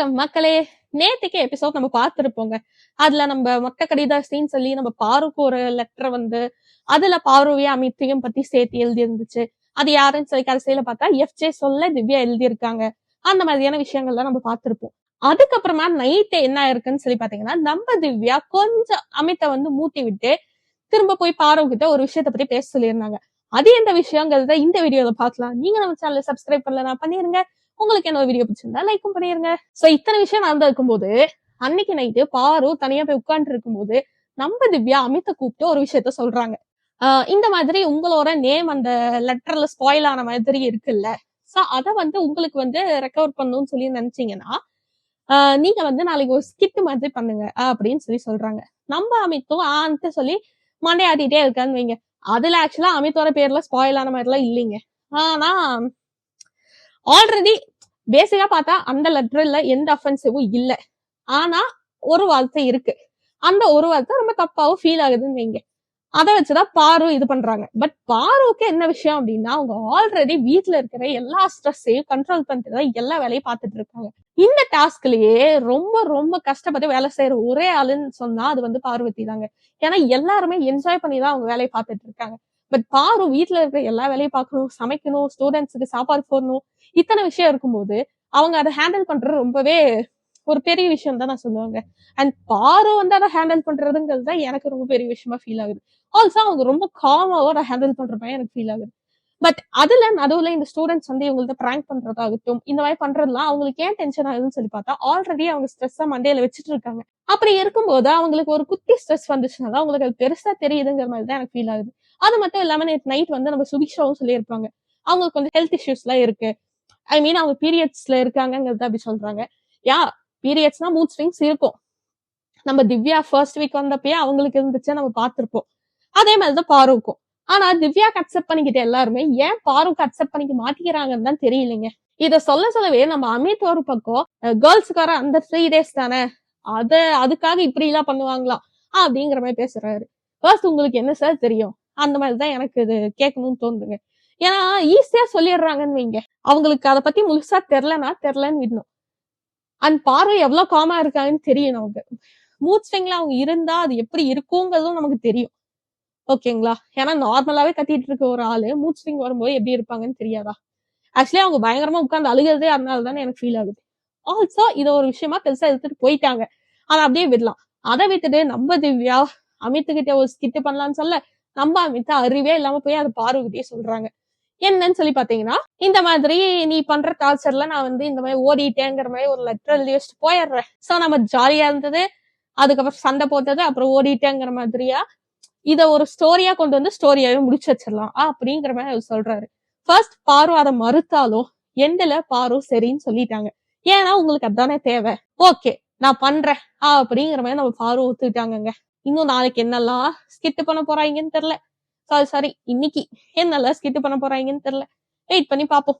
வணக்கம் மக்களே. நேத்துக்கு எபிசோட் நம்ம பார்த்திருப்போங்க. அதுல நம்ம மொட்டை கடிதாசின்னு சொல்லி நம்ம பாருக்கு ஒரு லெட்டர் வந்து அதுல பார்வையும் அமித்தையும் பத்தி சேர்த்து எழுதி இருந்துச்சு. அது யாருன்னு சொல்லி கடைசியில பார்த்தா எஃப்ஜே சொல்ல திவ்யா எழுதியிருக்காங்க. அந்த மாதிரியான விஷயங்கள்லாம் நம்ம பார்த்திருப்போம். அதுக்கப்புறமா நைட் என்ன இருக்குன்னு சொல்லி பாத்தீங்கன்னா, நம்ம திவ்யா கொஞ்சம் அமித்தை வந்து மூட்டி விட்டு திரும்ப போய் பார்வகிட்ட ஒரு விஷயத்த பத்தி பேச சொல்லியிருந்தாங்க. அது எந்த விஷயங்கிறத இந்த வீடியோல பார்க்கலாம். நீங்க நம்ம சேனலை சப்ஸ்கிரைப் பண்ணலன்னா பண்ணிருங்க. உங்களுக்கு என்ன வீடியோ பிடிச்சிருந்தா லைக்கும் பண்ணிருங்க. சோ இத்தனை விஷயம் நடந்து இருக்கும்போது அன்னைக்கு நைட்டு பாரு தனியா போய் உட்கார்ந்து இருக்கும்போது நம்ம திவ்யா அமித்தை கூப்பிட்டு ஒரு விஷயத்த சொல்றாங்க. இந்த மாதிரி உங்களோட நேம் அந்த லெட்டர்ல ஸ்பாயில் ஆன மாதிரி இருக்குல்ல, சோ அத வந்து உங்களுக்கு வந்து ரெக்கவர் பண்ணணும்னு சொல்லி நினைச்சீங்கன்னா நீங்க வந்து நாளைக்கு ஒரு ஸ்கிட் மாதிரி பண்ணுங்க அப்படின்னு சொல்லி சொல்றாங்க. நம்ம அமித்தும் ஆன்ட்டு சொல்லி மண்டையாட்டிட்டே இருக்கான்னு வைங்க. அதுல ஆக்சுவலா அமித்தோட பேர்ல ஸ்பாயில் ஆன மாதிரி எல்லாம் இல்லைங்க. ஆனா ஆல்ரெடி பேசிக்கா பார்த்தா அந்த லெட்டர்ல எந்த அஃபென்சிவும் இல்ல. ஆனா ஒரு வார்த்தை இருக்கு. அந்த ஒரு வார்த்தை ரொம்ப தப்பாவும் ஃபீல் ஆகுதுன்னு வைங்க. அதை வச்சுதான் பாரு இது பண்றாங்க. பட் பாருக்கு என்ன விஷயம் அப்படின்னா, அவங்க ஆல்ரெடி வீட்டுல இருக்கிற எல்லா ஸ்ட்ரெஸ்ஸையும் கண்ட்ரோல் பண்ணிட்டு தான் எல்லா வேலையும் பார்த்துட்டு இருக்காங்க. இந்த டாஸ்க்லயே ரொம்ப ரொம்ப கஷ்டப்பட்டு வேலை செய்யற ஒரே ஆளுன்னு சொன்னா அது வந்து பார்வதி தாங்க. ஏன்னா எல்லாருமே என்ஜாய் பண்ணி தான் அவங்க வேலையை பார்த்துட்டு இருக்காங்க. பட் பாரு வீட்டுல இருக்கிற எல்லா வேலையும் பார்க்கணும், சமைக்கணும், ஸ்டூடெண்ட்ஸுக்கு சாப்பாடு போடணும், இத்தனை விஷயம் இருக்கும்போது அவங்க அதை ஹேண்டில் பண்றது ரொம்பவே ஒரு பெரிய விஷயம் தான் நான் சொல்லுவாங்க. அண்ட் பாரு வந்து அதை ஹேண்டில் பண்றதுங்கிறது தான் எனக்கு ரொம்ப பெரிய விஷயமா ஃபீல் ஆகுது. ஆல்சோ அவங்க ரொம்ப காமாவோ அதை ஹேண்டில் பண்ற மாதிரி எனக்கு ஃபீல் ஆகுது. பட் அதுல நடுவுல இந்த ஸ்டூடெண்ட்ஸ் வந்து இவங்கள்ட்ட பிராங்க் பண்றதாகட்டும், இந்த மாதிரி பண்றதுலாம் அவங்களுக்கு ஏன் டென்ஷன் ஆகுதுன்னு சொல்லி பார்த்தா ஆல்ரெடி அவங்க ஸ்ட்ரெஸ்ஸா மண்டையில வச்சுட்டு இருக்காங்க. அப்படி இருக்கும்போது அவங்களுக்கு ஒரு குட்டி ஸ்ட்ரெஸ் வந்துச்சுன்னா அவங்களுக்கு அது பெருசா தெரியுதுங்கிற மாதிரி தான் எனக்கு ஃபீல் ஆகுது. அது மட்டும் இல்லாம நேற்று நைட் வந்து நம்ம சுபிக்ஷாவும் சொல்லியிருப்பாங்க, அவங்களுக்கு கொஞ்சம் ஹெல்த் இஷ்யூஸ் எல்லாம் இருக்கு. ஐ மீன் அவங்க பீரியட்ஸ்ல இருக்காங்கிறத அப்படி சொல்றாங்க. பீரியட்ஸ்னா மூட் ஸ்விங்ஸ் இருக்கும். நம்ம திவ்யா ஃபர்ஸ்ட் வீக் வந்தப்பயே அவங்களுக்கு இருந்துச்சு, நம்ம பார்த்திருப்போம். அதே மாதிரிதான் பாருக்கும். ஆனா திவ்யாக்கு அக்செப்ட் பண்ணிக்கிட்ட எல்லாருமே ஏன் பாருக்கு அக்செப்ட் பண்ணிக்க மாட்டேங்கிறாங்கன்னு தான் தெரியலைங்க. இத சொல்லவே நம்ம அமித் ஒரு பக்கம் கேர்ள்ஸுக்கார அந்த 3 days தானே, அதுக்காக இப்படி எல்லாம் பண்ணுவாங்களா அப்படிங்கிற மாதிரி பேசுறாரு. ஃபர்ஸ்ட் உங்களுக்கு என்ன சார் தெரியும்? அந்த மாதிரிதான் எனக்கு இது கேட்கணும்னு தோணுதுங்க. ஏன்னா ஈஸியா சொல்லிடுறாங்கன்னு வைங்க. அவங்களுக்கு அதை பத்தி முழுசா தெரிலன்னு விடணும். அண்ட் பார்வை எவ்வளவு காமா இருக்காங்கன்னு தெரியும் நமக்கு. மூட் ஸ்விங்ல அவங்க இருந்தா அது எப்படி இருக்குங்கிறதும் நமக்கு தெரியும். ஓகேங்களா? ஏன்னா நார்மலாவே கத்திட்டு இருக்க ஒரு ஆளு மூட் ஸ்விங் வரும்போது எப்படி இருப்பாங்கன்னு தெரியாதா? ஆக்சுவலி அவங்க பயங்கரமா உட்கார்ந்து அழுகிறதே அதனாலதானே எனக்கு ஃபீல் ஆகுது. ஆல்சோ இத ஒரு விஷயமா பெருசா எடுத்துட்டு போயிட்டாங்க. அதை அப்படியே விடலாம். அதை விட்டுட்டு நம்ம திவ்யா அமித்துக்கிட்ட ஒரு ஸ்கிட் பண்ணலாம்னு சொல்ல, நம்ம அமித்தா அறிவே இல்லாம போய் அதை பார்வகிட்டே சொல்றாங்க. என்னன்னு சொல்லி பாத்தீங்கன்னா, இந்த மாதிரி நீ பண்ற டார்ச்சர்ல நான் வந்து இந்த மாதிரி ஓடிட்டேங்கிற மாதிரி ஒரு லெட்டர் எழுதி வச்சுட்டு போயிடுறேன். சோ நம்ம ஜாலியா இருந்தது, அதுக்கப்புறம் சண்டை போட்டது, அப்புறம் ஓடிட்டேங்கிற மாதிரியா இத ஒரு ஸ்டோரியா கொண்டு வந்து ஸ்டோரியாவே முடிச்சு வச்சிடலாம் அப்படிங்கிற மாதிரி அவர் சொல்றாரு. ஃபர்ஸ்ட் பாரு அதை மறுத்தாலும் எண்ட்ல பாரு சரின்னு சொல்லிட்டாங்க. ஏன்னா உங்களுக்கு அதானே தேவை. ஓகே நான் பண்றேன் அப்படிங்கிற மாதிரி நம்ம பாரு ஒத்துக்கிட்டாங்க. இன்னும் நாளைக்கு என்னெல்லாம் ஸ்கிட் பண்ண போறாங்கன்னு தெரியல. சாரி இன்னைக்கு என்னெல்லாம் ஸ்கிட் பண்ண போறாங்கன்னு தெரியல. வெயிட் பண்ணி பாப்போம்.